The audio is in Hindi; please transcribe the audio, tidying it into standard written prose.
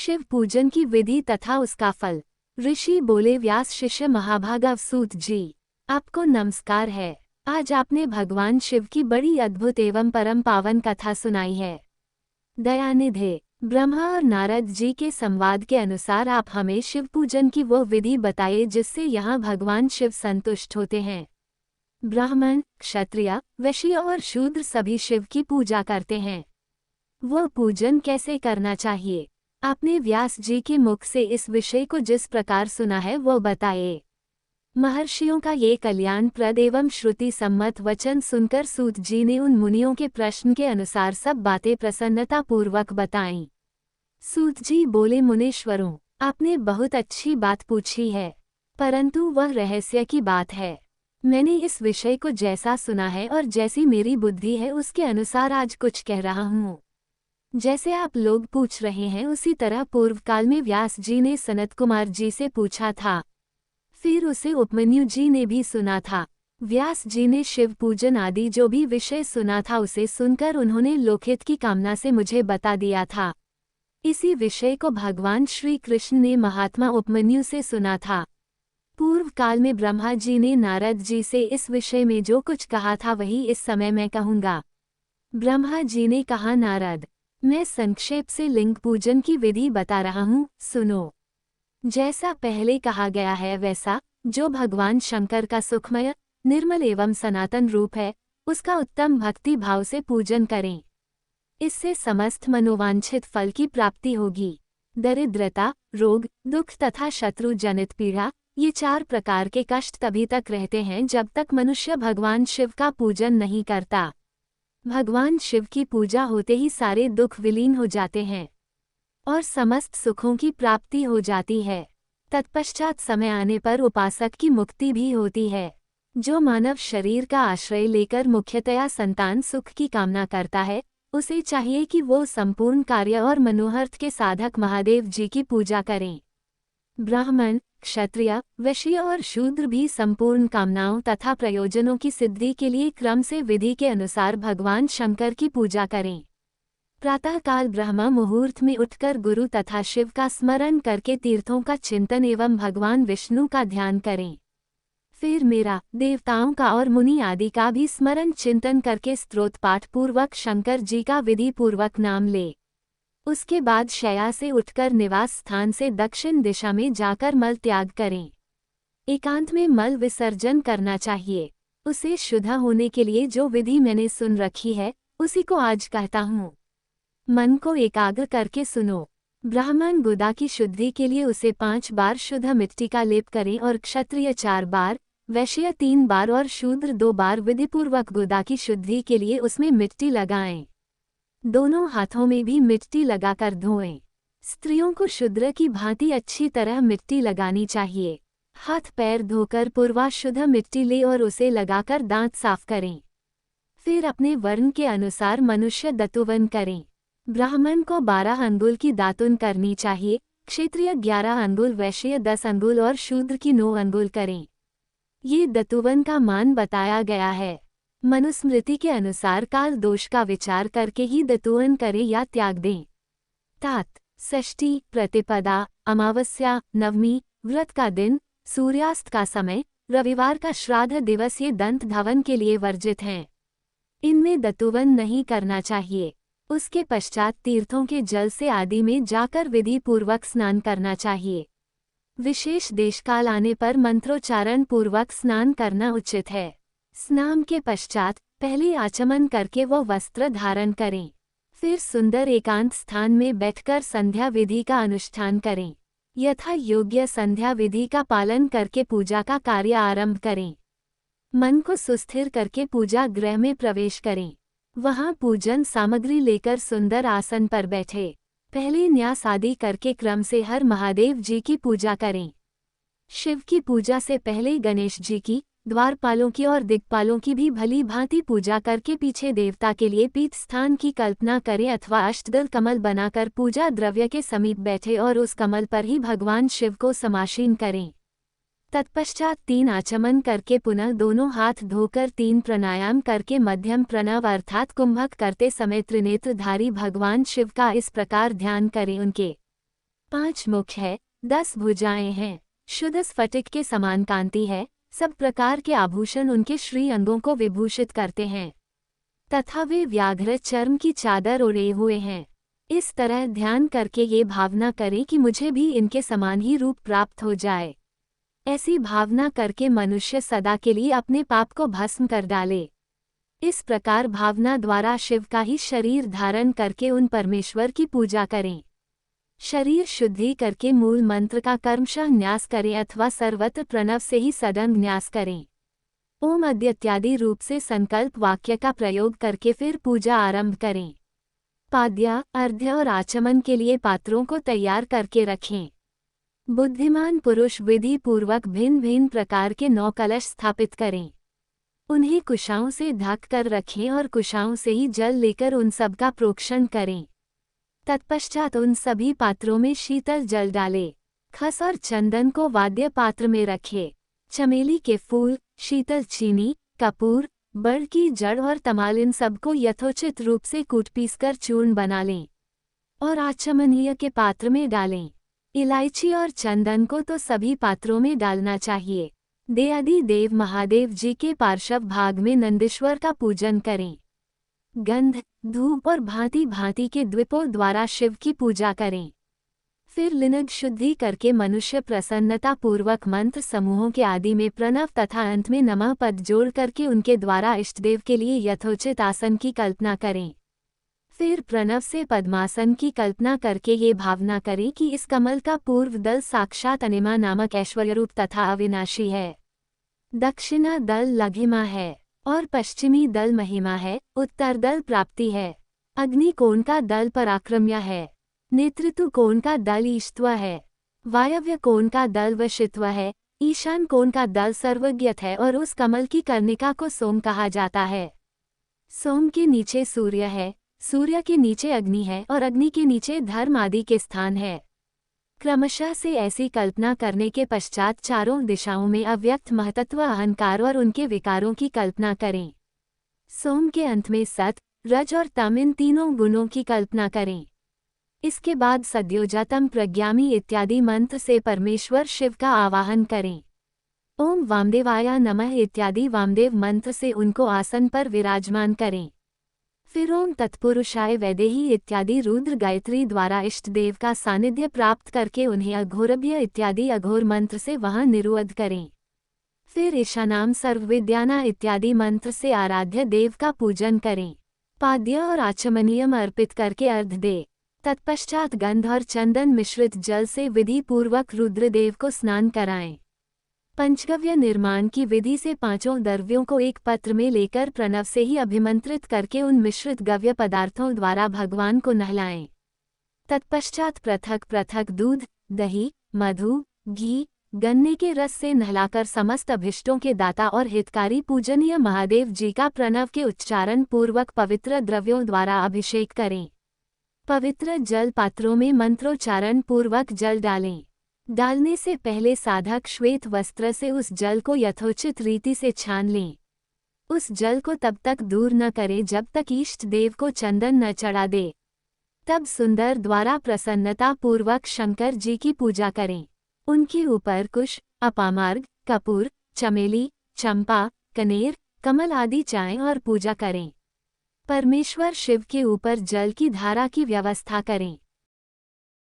शिव पूजन की विधि तथा उसका फल। ऋषि बोले, व्यास शिष्य महाभागा सूत जी, आपको नमस्कार है। आज आपने भगवान शिव की बड़ी अद्भुत एवं परम पावन कथा सुनाई है। दयानिधे, ब्रह्मा और नारद जी के संवाद के अनुसार आप हमें शिव पूजन की वो विधि बताइए जिससे यहाँ भगवान शिव संतुष्ट होते हैं। ब्राह्मण, क्षत्रिय, वैश्य और शूद्र सभी शिव की पूजा करते हैं। वह पूजन कैसे करना चाहिए? आपने व्यास जी के मुख से इस विषय को जिस प्रकार सुना है वो बताइए। महर्षियों का ये कल्याणप्रद एवं श्रुति सम्मत वचन सुनकर सूत जी ने उन मुनियों के प्रश्न के अनुसार सब बातें प्रसन्नता पूर्वक बताईं। सूत जी बोले, मुनीश्वरों, आपने बहुत अच्छी बात पूछी है, परंतु वह रहस्य की बात है। मैंने इस विषय को जैसा सुना है और जैसी मेरी बुद्धि है उसके अनुसार आज कुछ कह रहा हूँ। जैसे आप लोग पूछ रहे हैं उसी तरह पूर्व काल में व्यास जी ने सनत कुमार जी से पूछा था, फिर उसे उपमन्यु जी ने भी सुना था। व्यास जी ने शिव पूजन आदि जो भी विषय सुना था उसे सुनकर उन्होंने लोकहित की कामना से मुझे बता दिया था। इसी विषय को भगवान श्री कृष्ण ने महात्मा उपमन्यु से सुना था। पूर्व काल में ब्रह्मा जी ने नारद जी से इस विषय में जो कुछ कहा था वही इस समय मैं कहूँगा। ब्रह्मा जी ने कहा, नारद, मैं संक्षेप से लिंग पूजन की विधि बता रहा हूँ, सुनो। जैसा पहले कहा गया है वैसा जो भगवान शंकर का सुखमय, निर्मल एवं सनातन रूप है उसका उत्तम भक्ति भाव से पूजन करें। इससे समस्त मनोवांछित फल की प्राप्ति होगी। दरिद्रता, रोग, दुख तथा शत्रु जनित पीड़ा, ये 4 प्रकार के कष्ट तभी तक रहते हैं जब तक मनुष्य भगवान शिव का पूजन नहीं करता। भगवान शिव की पूजा होते ही सारे दुख विलीन हो जाते हैं और समस्त सुखों की प्राप्ति हो जाती है। तत्पश्चात समय आने पर उपासक की मुक्ति भी होती है। जो मानव शरीर का आश्रय लेकर मुख्यतया संतान सुख की कामना करता है उसे चाहिए कि वो संपूर्ण कार्य और मनोहर्थ के साधक महादेव जी की पूजा करें। ब्राह्मण, क्षत्रिय, वैश्य और शूद्र भी संपूर्ण कामनाओं तथा प्रयोजनों की सिद्धि के लिए क्रम से विधि के अनुसार भगवान शंकर की पूजा करें। प्रातःकाल ब्रह्म मुहूर्त में उठकर गुरु तथा शिव का स्मरण करके तीर्थों का चिंतन एवं भगवान विष्णु का ध्यान करें। फिर मेरा, देवताओं का और मुनि आदि का भी स्मरण चिंतन करके स्तोत्र पाठ पूर्वक शंकर जी का विधि पूर्वक नाम ले। उसके बाद शैया से उठकर निवास स्थान से दक्षिण दिशा में जाकर मल त्याग करें। एकांत में मल विसर्जन करना चाहिए। उसे शुद्ध होने के लिए जो विधि मैंने सुन रखी है उसी को आज कहता हूँ। मन को एकाग्र करके सुनो। ब्राह्मण गुदा की शुद्धि के लिए उसे 5 बार शुद्ध मिट्टी का लेप करें और क्षत्रिय 4 बार, वैश्य 3 बार और शूद्र 2 बार विधिपूर्वक गुदा की शुद्धि के लिए उसमें मिट्टी लगाएं। दोनों हाथों में भी मिट्टी लगाकर धोएं। स्त्रियों को शूद्र की भांति अच्छी तरह मिट्टी लगानी चाहिए। हाथ पैर धोकर पूर्वा शुद्ध मिट्टी ले और उसे लगाकर दांत साफ करें। फिर अपने वर्ण के अनुसार मनुष्य दतुवन करें। ब्राह्मण को 12 अंगुल की दातुन करनी चाहिए, क्षत्रिय 11 अंगुल, वैश्य 10 अंगुल और शूद्र की 9 अंगुल करें। ये दतुवन का मान बताया गया है। मनुस्मृति के अनुसार काल दोष का विचार करके ही दतुवन करें या त्याग दें। तात, षष्ठी, प्रतिपदा, अमावस्या, नवमी, व्रत का दिन, सूर्यास्त का समय, रविवार का श्राद्ध दिवस ये दंत धवन के लिए वर्जित हैं। इनमें दतुवन नहीं करना चाहिए। उसके पश्चात तीर्थों के जल से आदि में जाकर विधि पूर्वक स्नान करना चाहिए। विशेष देशकाल आने पर मंत्रोच्चारण पूर्वक स्नान करना उचित है। स्नान के पश्चात पहले आचमन करके वो वस्त्र धारण करें। फिर सुंदर एकांत स्थान में बैठकर संध्या विधि का अनुष्ठान करें। यथा योग्य संध्या विधि का पालन करके पूजा का कार्य आरंभ करें। मन को सुस्थिर करके पूजा गृह में प्रवेश करें। वहां पूजन सामग्री लेकर सुंदर आसन पर बैठे। पहले न्यास आदि करके क्रम से हर महादेव जी की पूजा करें। शिव की पूजा से पहले गणेश जी की, द्वारपालों की और दिक्पालों की भी भली भांति पूजा करके पीछे देवता के लिए पीठ स्थान की कल्पना करें अथवा अष्टदल कमल बनाकर पूजा द्रव्य के समीप बैठे और उस कमल पर ही भगवान शिव को समासीन करें। तत्पश्चात 3 आचमन करके पुनः दोनों हाथ धोकर 3 प्राणायाम करके मध्यम प्रणव अर्थात कुंभक करते समय त्रिनेत्रधारी भगवान शिव का इस प्रकार ध्यान करें। उनके 5 मुख है, 10 भुजाएं हैं, शुद्ध स्फटिक के समान कांति है, सब प्रकार के आभूषण उनके श्री अंगों को विभूषित करते हैं, तथा वे व्याघ्र चर्म की चादर ओढ़े हुए हैं। इस तरह ध्यान करके ये भावना करें कि मुझे भी इनके समान ही रूप प्राप्त हो जाए। ऐसी भावना करके मनुष्य सदा के लिए अपने पाप को भस्म कर डाले। इस प्रकार भावना द्वारा शिव का ही शरीर धारण करके उन परमेश्वर की पूजा करें। शरीर शुद्धि करके मूल मंत्र का कर्मशः न्यास करें अथवा सर्वत्र प्रणव से ही सदंग न्यास करें। ओम अद्य इत्यादि रूप से संकल्प वाक्य का प्रयोग करके फिर पूजा आरंभ करें। पाद्य, अर्घ्य और आचमन के लिए पात्रों को तैयार करके रखें। बुद्धिमान पुरुष विधि पूर्वक भिन्न भिन्न प्रकार के 9 कलश स्थापित करें। उन्हें कुशाओं से ढक कर रखें और कुशाओं से ही जल लेकर उन सब का प्रोक्षण करें। तत्पश्चात उन सभी पात्रों में शीतल जल डालें। खस और चंदन को वाद्य पात्र में रखें। चमेली के फूल, शीतल चीनी, कपूर, बड़ की जड़ और तमाल इन सबको यथोचित रूप से कूट पीसकर चूर्ण बना लें और आचमनीय के पात्र में डालें। इलायची और चंदन को तो सभी पात्रों में डालना चाहिए। देवादि देव महादेव जी के पार्श्व भाग में नंदीश्वर का पूजन करें। गंध, धूप और भांति भांति के द्वीपों द्वारा शिव की पूजा करें। फिर लिंग शुद्धि करके मनुष्य प्रसन्नता पूर्वक मंत्र समूहों के आदि में प्रणव तथा अंत में नमः पद जोड़ करके उनके द्वारा इष्टदेव के लिए यथोचित आसन की कल्पना करें। फिर प्रणव से पद्मासन की कल्पना करके ये भावना करें कि इस कमल का पूर्व दल साक्षात अनिमा नामक ऐश्वर्यरूप तथा अविनाशी है, दक्षिणा दल लघिमा है और पश्चिमी दल महिमा है, उत्तर दल प्राप्ति है, अग्नि कोण का दल पराक्रम्य है, नेतृत्व कोण का दल ईश्त्व है, वायव्य कोण का दल वशित्व है, ईशान कोण का दल सर्वज्ञत है और उस कमल की कर्णिका को सोम कहा जाता है। सोम के नीचे सूर्य है, सूर्य के नीचे अग्नि है और अग्नि के नीचे धर्म आदि के स्थान है। क्रमशः से ऐसी कल्पना करने के पश्चात चारों दिशाओं में अव्यक्त महतत्व अहंकार और उनके विकारों की कल्पना करें। सोम के अंत में सत, रज और तम इन तीनों गुणों की कल्पना करें। इसके बाद सद्योजातम प्रज्ञामी इत्यादि मंत्र से परमेश्वर शिव का आवाहन करें। ओम वामदेवाय नमः इत्यादि वामदेव मंत्र से उनको आसन पर विराजमान करें। फिर ओम तत्पुरुषाय वैदेही इत्यादि रुद्र गायत्री द्वारा इष्ट देव का सानिध्य प्राप्त करके उन्हें अघोरभ्य इत्यादि अघोर मंत्र से वहां निरुद्ध करें। फिर ईशानाम सर्वविद्याना इत्यादि मंत्र से आराध्य देव का पूजन करें। पाद्य और आचमनीयम अर्पित करके अर्घ दे। तत्पश्चात गंध और चंदन मिश्रित जल से विधि पूर्वक रुद्रदेव को स्नान कराएं। पंचगव्य निर्माण की विधि से 5 द्रव्यों को एक पत्र में लेकर प्रणव से ही अभिमंत्रित करके उन मिश्रित गव्य पदार्थों द्वारा भगवान को नहलाएं। तत्पश्चात पृथक पृथक दूध, दही, मधु, घी, गन्ने के रस से नहलाकर समस्त अभिष्टों के दाता और हितकारी पूजनीय महादेव जी का प्रणव के उच्चारण पूर्वक पवित्र द्रव्यों द्वारा अभिषेक करें। पवित्र जल पात्रों में मंत्रोच्चारण पूर्वक जल डालें। डालने से पहले साधक श्वेत वस्त्र से उस जल को यथोचित रीति से छान लें। उस जल को तब तक दूर न करें जब तक इष्ट देव को चंदन न चढ़ा दे। तब सुंदर द्वारा प्रसन्नता पूर्वक शंकर जी की पूजा करें। उनके ऊपर कुश, अपामार्ग, कपूर, चमेली, चंपा, कनेर, कमल आदि चाएं और पूजा करें। परमेश्वर शिव के ऊपर जल की धारा की व्यवस्था करें।